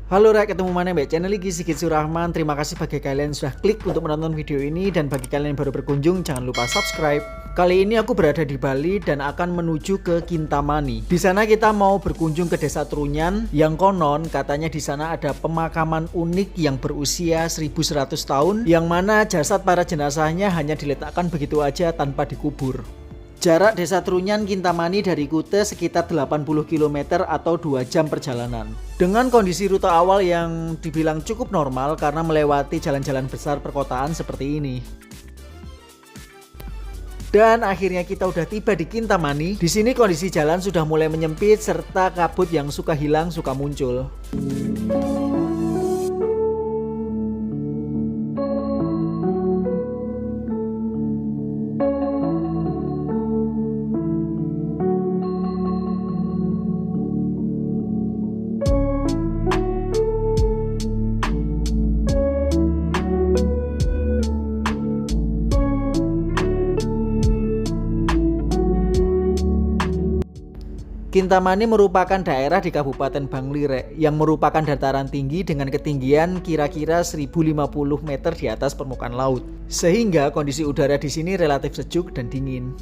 Halo Rek, ketemu mana Mbak channel ini Sigit Surahman. Terima kasih bagi kalian yang sudah klik untuk menonton video ini. Dan bagi kalian yang baru berkunjung, jangan lupa subscribe. Kali ini aku berada di Bali dan akan menuju ke Kintamani. Di sana kita mau berkunjung ke Desa Trunyan, yang konon katanya di sana ada pemakaman unik yang berusia 1100 tahun, yang mana jasad para jenazahnya hanya diletakkan begitu aja tanpa dikubur. Jarak Desa Trunyan Kintamani dari Kute sekitar 80 km atau 2 jam perjalanan. Dengan kondisi rute awal yang dibilang cukup normal karena melewati jalan-jalan besar perkotaan seperti ini. Dan akhirnya kita udah tiba di Kintamani. Di sini kondisi jalan sudah mulai menyempit serta kabut yang suka hilang suka muncul. Kintamani merupakan daerah di Kabupaten Bangli Rek, yang merupakan dataran tinggi dengan ketinggian kira-kira 1050 meter di atas permukaan laut. Sehingga kondisi udara di sini relatif sejuk dan dingin.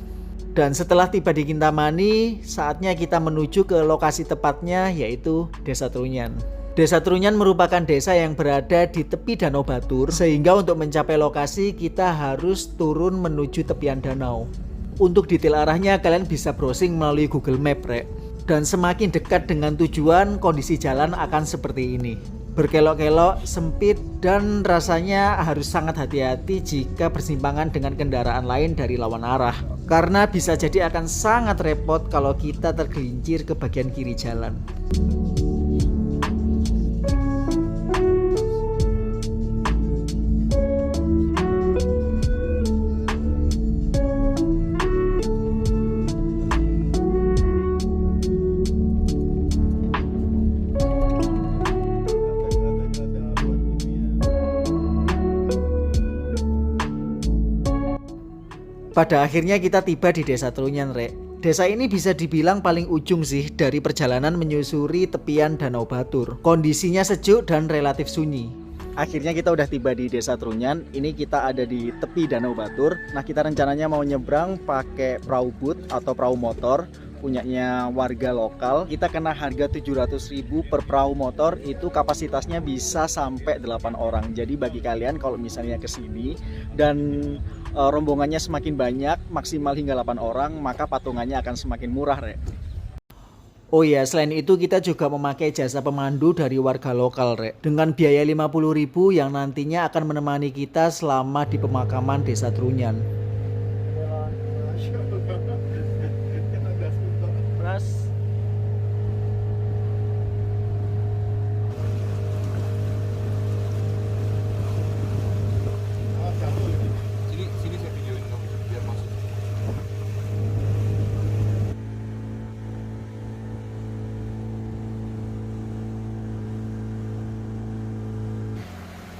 Dan setelah tiba di Kintamani, saatnya kita menuju ke lokasi tepatnya, yaitu Desa Trunyan. Desa Trunyan merupakan desa yang berada di tepi Danau Batur, sehingga untuk mencapai lokasi kita harus turun menuju tepian danau. Untuk detail arahnya kalian bisa browsing melalui Google Map Rek. Dan semakin dekat dengan tujuan, kondisi jalan akan seperti ini. Berkelok-kelok, sempit, dan rasanya harus sangat hati-hati jika bersimpangan dengan kendaraan lain dari lawan arah. Karena bisa jadi akan sangat repot kalau kita tergelincir ke bagian kiri jalan. Pada akhirnya kita tiba di Desa Trunyan Rek. Desa ini bisa dibilang paling ujung sih dari perjalanan menyusuri tepian Danau Batur. Kondisinya sejuk dan relatif sunyi. Akhirnya kita udah tiba di Desa Trunyan. Ini kita ada di tepi Danau Batur. Nah, kita rencananya mau nyebrang pakai perahu boot atau perahu motor punyanya warga lokal. Kita kena harga 700.000 per perahu motor, itu kapasitasnya bisa sampai 8 orang. Jadi bagi kalian kalau misalnya ke sini dan rombongannya semakin banyak, maksimal hingga 8 orang, maka patungannya akan semakin murah Rek. Oh ya, selain itu kita juga memakai jasa pemandu dari warga lokal Rek, dengan biaya 50.000 yang nantinya akan menemani kita selama di pemakaman Desa Trunyan.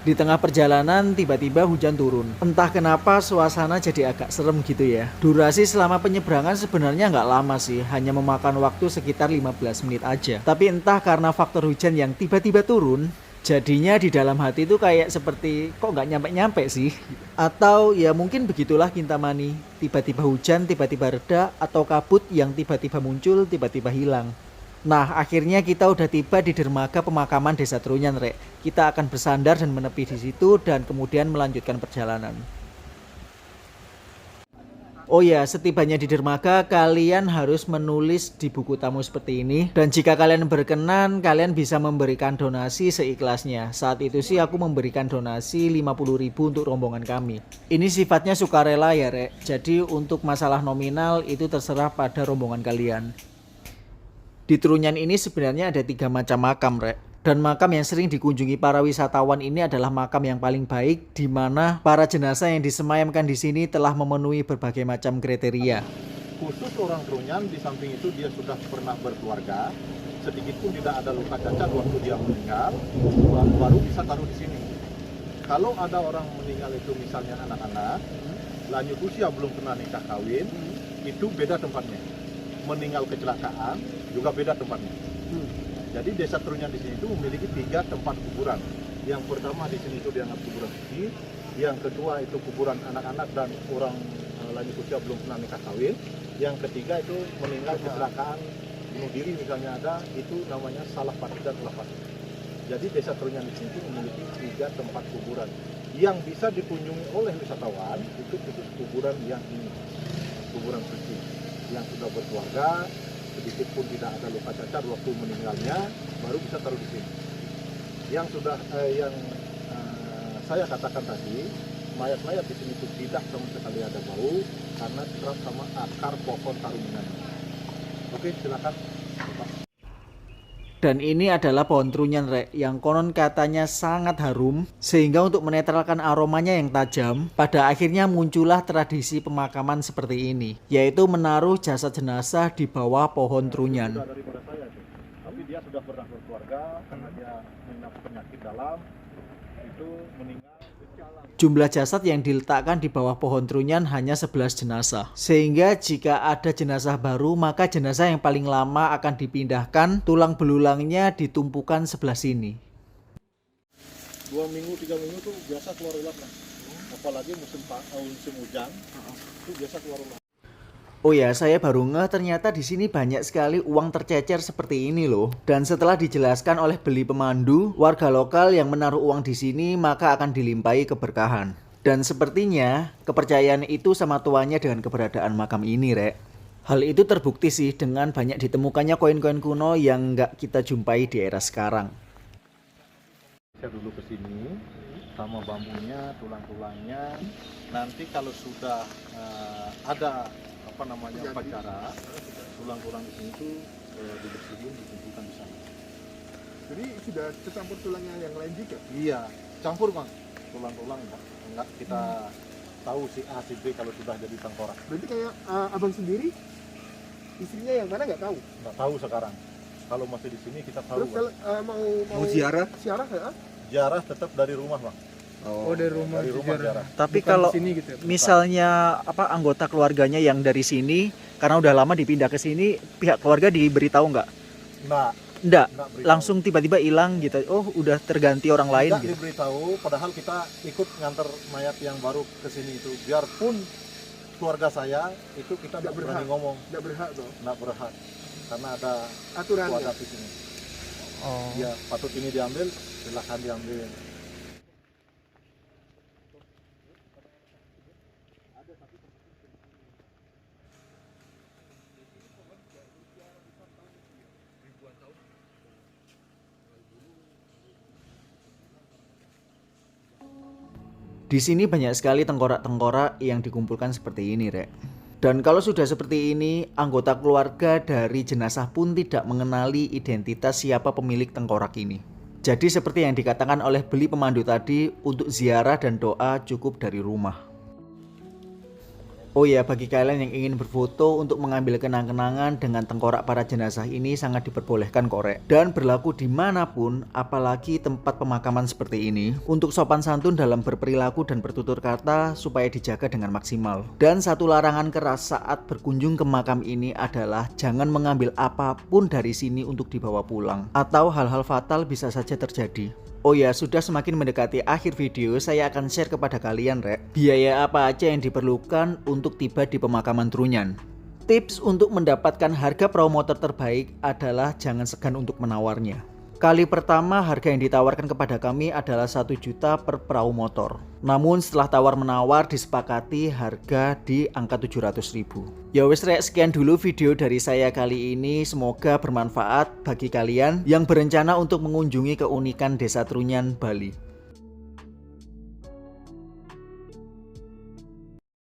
Di tengah perjalanan tiba-tiba hujan turun. Entah kenapa suasana jadi agak serem gitu ya. Durasi selama penyeberangan sebenarnya nggak lama sih, hanya memakan waktu sekitar 15 menit aja. Tapi entah karena faktor hujan yang tiba-tiba turun, jadinya di dalam hati itu kayak seperti kok nggak nyampe-nyampe sih. Atau ya mungkin begitulah Kintamani. Tiba-tiba hujan, tiba-tiba reda, atau kabut yang tiba-tiba muncul, tiba-tiba hilang. Nah, akhirnya kita udah tiba di dermaga pemakaman Desa Trunyan Rek. Kita akan bersandar dan menepi di situ dan kemudian melanjutkan perjalanan. Oh ya, setibanya di dermaga kalian harus menulis di buku tamu seperti ini. Dan jika kalian berkenan, kalian bisa memberikan donasi seikhlasnya. Saat itu sih aku memberikan donasi 50.000 untuk rombongan kami. Ini sifatnya sukarela ya Rek. Jadi untuk masalah nominal itu terserah pada rombongan kalian. Di Trunyan ini sebenarnya ada 3 macam makam Rek. Dan makam yang sering dikunjungi para wisatawan ini adalah makam yang paling baik, di mana para jenazah yang disemayamkan di sini telah memenuhi berbagai macam kriteria. Khusus orang Trunyan, di samping itu dia sudah pernah berkeluarga, sedikit pun tidak ada luka cacat waktu dia meninggal, baru bisa taruh di sini. Kalau ada orang meninggal itu misalnya anak-anak, lanjut usia belum pernah nikah kawin, itu beda tempatnya. Meninggal kecelakaan juga beda tempatnya. Jadi desa Trunyan di sini itu memiliki 3 tempat kuburan. Yang pertama di sini itu dianggap kuburan suci, yang kedua itu kuburan anak-anak dan orang lanjut usia belum pernah nikah kawin, yang ketiga itu meninggal kecelakaan bunuh diri misalnya ada, itu namanya salah pati dan ulah pati. Jadi desa Trunyan di sini itu memiliki 3 tempat kuburan yang bisa dikunjungi oleh wisatawan. Itu khusus kuburan yang ini, kuburan suci, yang sudah berkeluarga, sedikit pun tidak ada luka cacar waktu meninggalnya, baru bisa taruh di sini. Yang sudah saya katakan tadi, mayat-mayat di sini itu tidak sama sekali ada bau karena terap sama akar pohon tarungan. Oke, silakan. Dan ini adalah pohon trunyan, Rek, yang konon katanya sangat harum, sehingga untuk menetralkan aromanya yang tajam, pada akhirnya muncullah tradisi pemakaman seperti ini, yaitu menaruh jasad jenazah di bawah pohon trunyan. Sudah daripada saya, tapi dia sudah pernah berkeluarga karena dia mengidap penyakit dalam, itu meninggal. Jumlah jasad yang diletakkan di bawah pohon trunyan hanya 11 jenazah. Sehingga jika ada jenazah baru, maka jenazah yang paling lama akan dipindahkan, tulang belulangnya ditumpukan sebelah sini. 2 minggu, 3 minggu tuh biasa keluar ulat lah. Apalagi musim hujan, itu biasa keluar ulat. Oh ya, saya baru ngeh ternyata di sini banyak sekali uang tercecer seperti ini loh. Dan setelah dijelaskan oleh beli pemandu, warga lokal yang menaruh uang di sini maka akan dilimpahi keberkahan. Dan sepertinya kepercayaan itu sama tuanya dengan keberadaan makam ini, Rek. Hal itu terbukti sih dengan banyak ditemukannya koin-koin kuno yang nggak kita jumpai di era sekarang. Saya dulu ke sini sama bambunya, tulang-tulangnya. Nanti kalau sudah ada upacara, tulang-tulang di sini tuh dibersihin, dikumpulkan di sana. Jadi sudah tercampur tulangnya yang lain juga? Iya, campur Bang. Tulang-tulang Bang. Enggak kita tahu si A, si B kalau sudah jadi tengkorak. Berarti kayak abang sendiri, istrinya yang mana nggak tahu? Nggak tahu sekarang. Kalau masih di sini kita tahu. Terus kalau mau ziarah? Ziarah ya? Ziarah tetap dari rumah Bang. Oh, dari rumah. Dari rumah ziarah. Tapi Bukan kalau di sini gitu ya? misalnya anggota keluarganya yang dari sini karena udah lama dipindah ke sini, pihak keluarga diberitahu nggak? Nggak, beritahu. langsung tiba-tiba hilang gitu. Oh, udah terganti orang lain Nggak gitu. diberitahu, padahal kita ikut nganter mayat yang baru ke sini itu. Biarpun keluarga saya itu kita nggak berani ngomong, Nggak berhak dong. nggak berhak karena ada Aturan. wadah di sini. Oh. Ya, patut ini diambil, silahkan diambil. Di sini banyak sekali tengkorak-tengkorak yang dikumpulkan seperti ini, Rek. Dan kalau sudah seperti ini, anggota keluarga dari jenazah pun tidak mengenali identitas siapa pemilik tengkorak ini. Jadi seperti yang dikatakan oleh beli pemandu tadi, untuk ziarah dan doa cukup dari rumah. Oh ya, bagi kalian yang ingin berfoto untuk mengambil kenang-kenangan dengan tengkorak para jenazah ini sangat diperbolehkan kok, Rek. Dan berlaku dimanapun, apalagi tempat pemakaman seperti ini, untuk sopan santun dalam berperilaku dan bertutur kata supaya dijaga dengan maksimal. Dan satu larangan keras saat berkunjung ke makam ini adalah jangan mengambil apapun dari sini untuk dibawa pulang, atau hal-hal fatal bisa saja terjadi. Oh ya, sudah semakin mendekati akhir video, saya akan share kepada kalian, Rek, biaya apa aja yang diperlukan untuk tiba di pemakaman Trunyan. Tips untuk mendapatkan harga perahu motor terbaik adalah jangan segan untuk menawarnya. Kali pertama harga yang ditawarkan kepada kami adalah 1 juta per perahu motor. Namun setelah tawar-menawar disepakati harga di angka 700.000. Ya wes, Rek, sekian dulu video dari saya kali ini. Semoga bermanfaat bagi kalian yang berencana untuk mengunjungi keunikan Desa Trunyan, Bali.